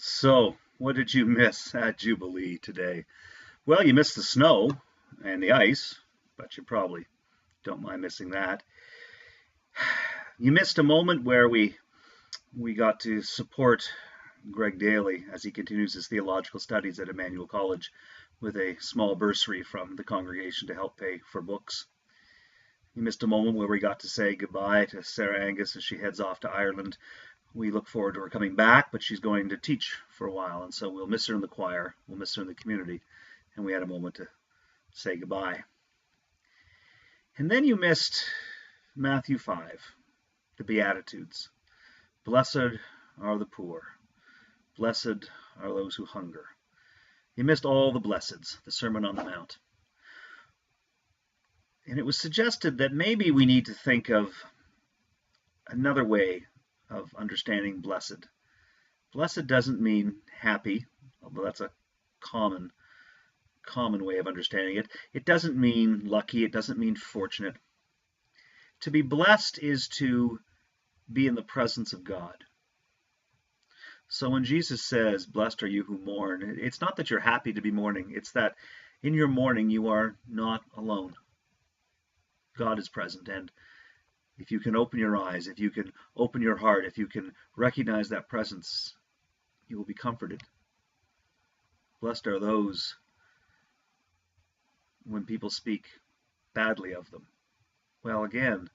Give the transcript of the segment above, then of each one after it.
So, what did you miss at Jubilee today? Well, you missed the snow and the ice, but you probably don't mind missing that. You missed a moment where we got to support Greg Daly as he continues his theological studies at Emmanuel College with a small bursary from the congregation to help pay for books. You missed a moment where we got to say goodbye to Sarah Angus as she heads off to Ireland. We look forward to her coming back, but she's going to teach for a while, and so we'll miss her in the choir, we'll miss her in the community, and we had a moment to say goodbye. And then you missed Matthew 5, the Beatitudes. Blessed are the poor. Blessed are those who hunger. You missed all the blesseds, the Sermon on the Mount. And it was suggested that maybe we need to think of another way of understanding blessed. Blessed doesn't mean happy, although that's a common way of understanding it. It doesn't mean lucky. It doesn't mean fortunate. To be blessed is to be in the presence of God. So when Jesus says, "Blessed are you who mourn," it's not that you're happy to be mourning. It's that in your mourning you are not alone. God is present, and if you can open your eyes, if you can open your heart, if you can recognize that presence, you will be comforted. Blessed are those when people speak badly of them. Well, again,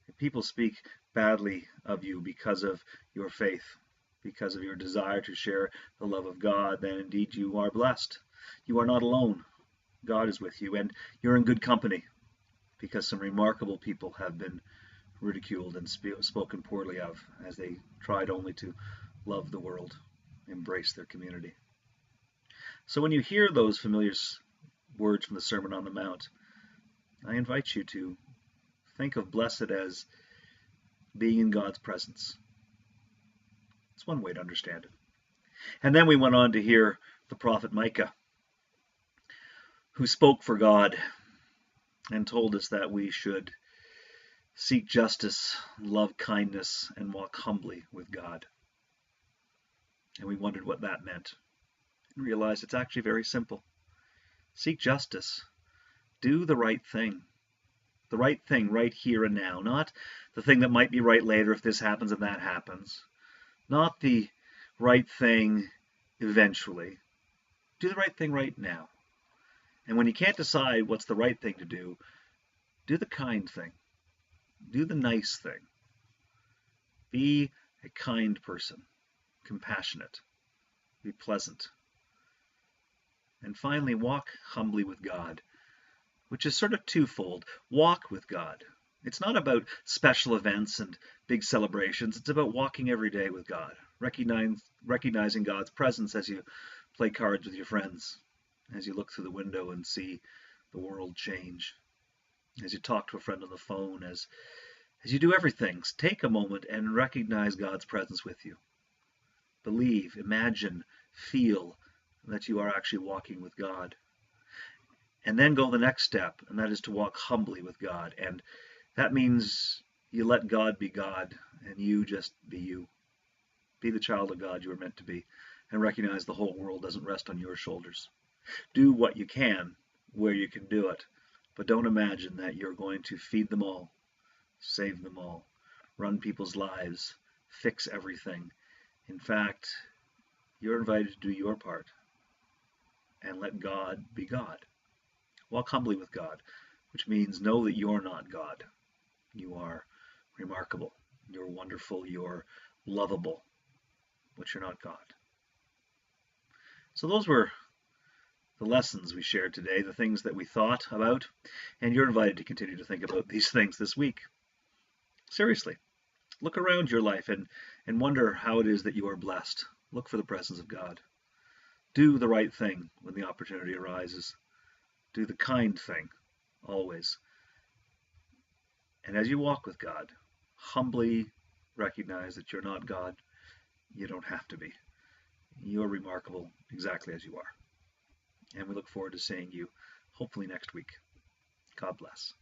if people speak badly of you because of your faith, because of your desire to share the love of God, then indeed you are blessed. You are not alone. God is with you, and you're in good company, because some remarkable people have been ridiculed and spoken poorly of as they tried only to love the world, embrace their community. So when you hear those familiar words from the Sermon on the Mount, I invite you to think of blessed as being in God's presence. It's one way to understand it. And then we went on to hear the prophet Micah, who spoke for God and told us that we should seek justice, love kindness, and walk humbly with God. And we wondered what that meant and realized it's actually very simple. Seek justice. Do the right thing. The right thing right here and now, not the thing that might be right later if this happens and that happens. Not the right thing eventually. Do the right thing right now. And when you can't decide what's the right thing to do the kind thing. Do the nice thing. Be a kind person, compassionate, be pleasant. And finally, walk humbly with God, which is sort of twofold. Walk with God. It's not about special events and big celebrations. It's about walking every day with God, recognizing God's presence as you play cards with your friends, as you look through the window and see the world change, as you talk to a friend on the phone, as you do everything. Take a moment and recognize God's presence with you. Believe, imagine, feel that you are actually walking with God. And then go the next step, and that is to walk humbly with God. And that means you let God be God, and you just be you. Be the child of God you were meant to be, and recognize the whole world doesn't rest on your shoulders. Do what you can where you can do it, but don't imagine that you're going to feed them all, save them all, run people's lives, fix everything. In fact, you're invited to do your part and let God be God. Walk humbly with God, which means know that you're not God. You are remarkable, you're wonderful, you're lovable, but you're not God. So those were the lessons we shared today, the things that we thought about, and you're invited to continue to think about these things this week. Seriously, look around your life and wonder how it is that you are blessed. Look for the presence of God. Do the right thing when the opportunity arises. Do the kind thing, always. And as you walk with God, humbly recognize that you're not God. You don't have to be. You're remarkable exactly as you are. And we look forward to seeing you hopefully next week. God bless.